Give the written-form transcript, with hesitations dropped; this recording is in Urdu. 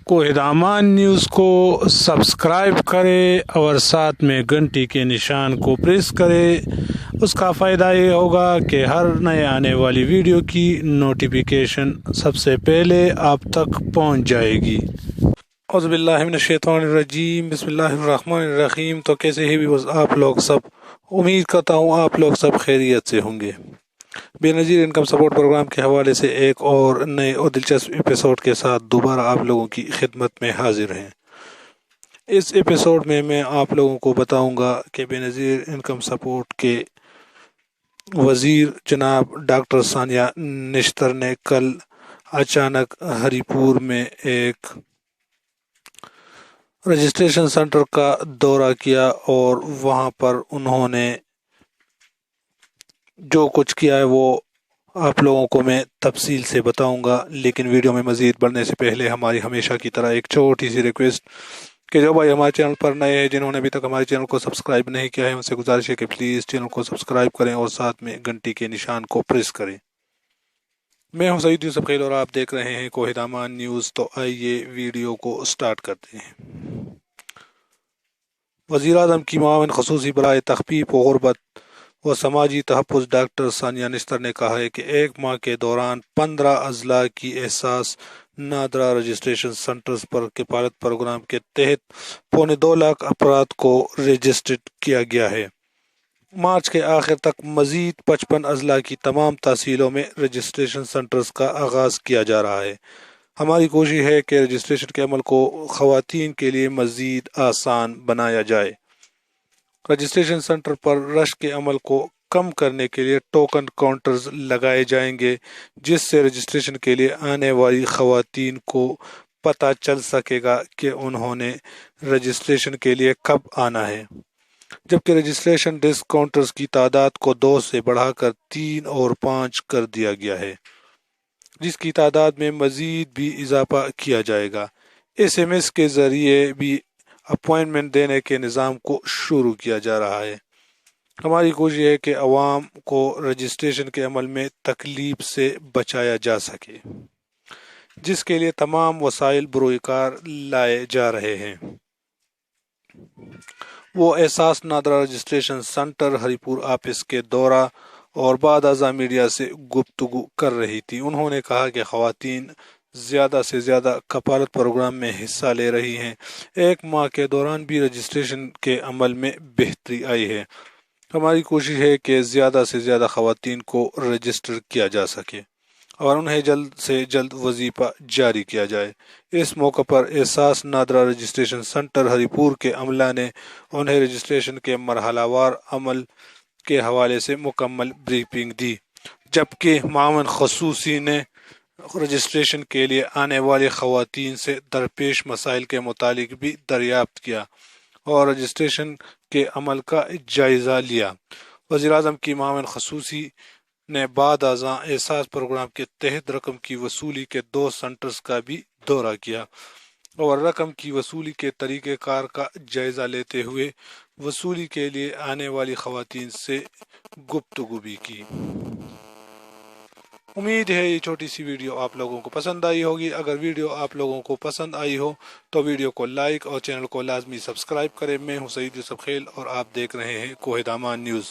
کوہدامان نیوز کو سبسکرائب کرے اور ساتھ میں گھنٹی کے نشان کو پریس کرے۔ اس کا فائدہ یہ ہوگا کہ ہر نئے آنے والی ویڈیو کی نوٹیفیکیشن سب سے پہلے آپ تک پہنچ جائے گی۔ اعوذ باللہ من الشیطان الرجیم، بسم اللہ الرحمن الرحیم۔ تو کیسے ہی بھی آپ لوگ سب، امید کرتا ہوں آپ لوگ سب خیریت سے ہوں گے۔ بے نظیر انکم سپورٹ پروگرام کے حوالے سے ایک اور نئے اور دلچسپ ایپیسوڈ کے ساتھ دوبارہ آپ لوگوں کی خدمت میں حاضر ہیں۔ اس ایپیسوڈ میں آپ لوگوں کو بتاؤں گا کہ بے نظیر انکم سپورٹ کے وزیر جناب ڈاکٹر ثانیہ نشتر نے کل اچانک ہری پور میں ایک رجسٹریشن سینٹر کا دورہ کیا اور وہاں پر انہوں نے جو کچھ کیا ہے وہ آپ لوگوں کو میں تفصیل سے بتاؤں گا، لیکن ویڈیو میں مزید بڑھنے سے پہلے ہماری ہمیشہ کی طرح ایک چھوٹی سی ریکویسٹ کہ جو بھائی ہمارے چینل پر نئے ہیں، جنہوں نے ابھی تک ہمارے چینل کو سبسکرائب نہیں کیا ہے، ان سے گزارش ہے کہ پلیز چینل کو سبسکرائب کریں اور ساتھ میں گھنٹی کے نشان کو پریس کریں۔ میں ہوں سعید یوسف خیل اور آپ دیکھ رہے ہیں کوہدامان نیوز۔ تو آئیے ویڈیو کو سٹارٹ کرتے ہیں۔ وزیراعظم کی معاون خصوصی برائے تخفیف و غربت و سماجی تحفظ ڈاکٹر ثانیہ نشتر نے کہا ہے کہ ایک ماہ کے دوران 15 اضلاع کی احساس نادرہ رجسٹریشن سینٹرز پر کفالت پروگرام کے تحت پونے 2 لاکھ افراد کو رجسٹرڈ کیا گیا ہے۔ مارچ کے آخر تک مزید 55 اضلاع کی تمام تحصیلوں میں رجسٹریشن سینٹرز کا آغاز کیا جا رہا ہے۔ ہماری کوشش ہے کہ رجسٹریشن کے عمل کو خواتین کے لیے مزید آسان بنایا جائے۔ رجسٹریشن سینٹر پر رش کے عمل کو کم کرنے کے لیے ٹوکن کاؤنٹرز لگائے جائیں گے، جس سے رجسٹریشن کے لیے آنے والی خواتین کو پتہ چل سکے گا کہ انہوں نے رجسٹریشن کے لیے کب آنا ہے، جبکہ رجسٹریشن ڈیسک کاؤنٹرز کی تعداد کو 2 سے بڑھا کر 3 اور 5 کر دیا گیا ہے، جس کی تعداد میں مزید بھی اضافہ کیا جائے گا۔ SMS کے ذریعے بھی اپوائنٹمنٹ دینے کے نظام کو شروع کیا جا رہا ہے۔ ہماری کوشش ہے کہ عوام کو رجسٹریشن کے عمل میں تکلیف سے بچایا جا سکے، جس کے لیے تمام وسائل بروئے کار لائے جا رہے ہیں۔ وہ احساس نادرہ رجسٹریشن سینٹر ہری پور آفس کے دورہ اور بعد ازاں میڈیا سے گفتگو کر رہی تھی۔ انہوں نے کہا کہ خواتین زیادہ سے زیادہ کفالت پروگرام میں حصہ لے رہی ہیں۔ ایک ماہ کے دوران بھی رجسٹریشن کے عمل میں بہتری آئی ہے۔ ہماری کوشش ہے کہ زیادہ سے زیادہ خواتین کو رجسٹر کیا جا سکے اور انہیں جلد سے جلد وظیفہ جاری کیا جائے۔ اس موقع پر احساس نادرہ رجسٹریشن سینٹر ہری پور کے عملہ نے انہیں رجسٹریشن کے مرحلہ وار عمل کے حوالے سے مکمل بریفنگ دی، جبکہ معاون خصوصی نے رجسٹریشن کے لیے آنے والی خواتین سے درپیش مسائل کے متعلق بھی دریافت کیا اور رجسٹریشن کے عمل کا جائزہ لیا۔ وزیراعظم کی معاون خصوصی نے بعد ازاں احساس پروگرام کے تحت رقم کی وصولی کے 2 سینٹرز کا بھی دورہ کیا اور رقم کی وصولی کے طریقہ کار کا جائزہ لیتے ہوئے وصولی کے لیے آنے والی خواتین سے گفتگو بھی کی۔ امید ہے یہ چھوٹی سی ویڈیو آپ لوگوں کو پسند آئی ہوگی۔ اگر ویڈیو آپ لوگوں کو پسند آئی ہو تو ویڈیو کو لائک اور چینل کو لازمی سبسکرائب کریں۔ میں ہوں سعید یوسف خیل اور آپ دیکھ رہے ہیں کوہدامان نیوز۔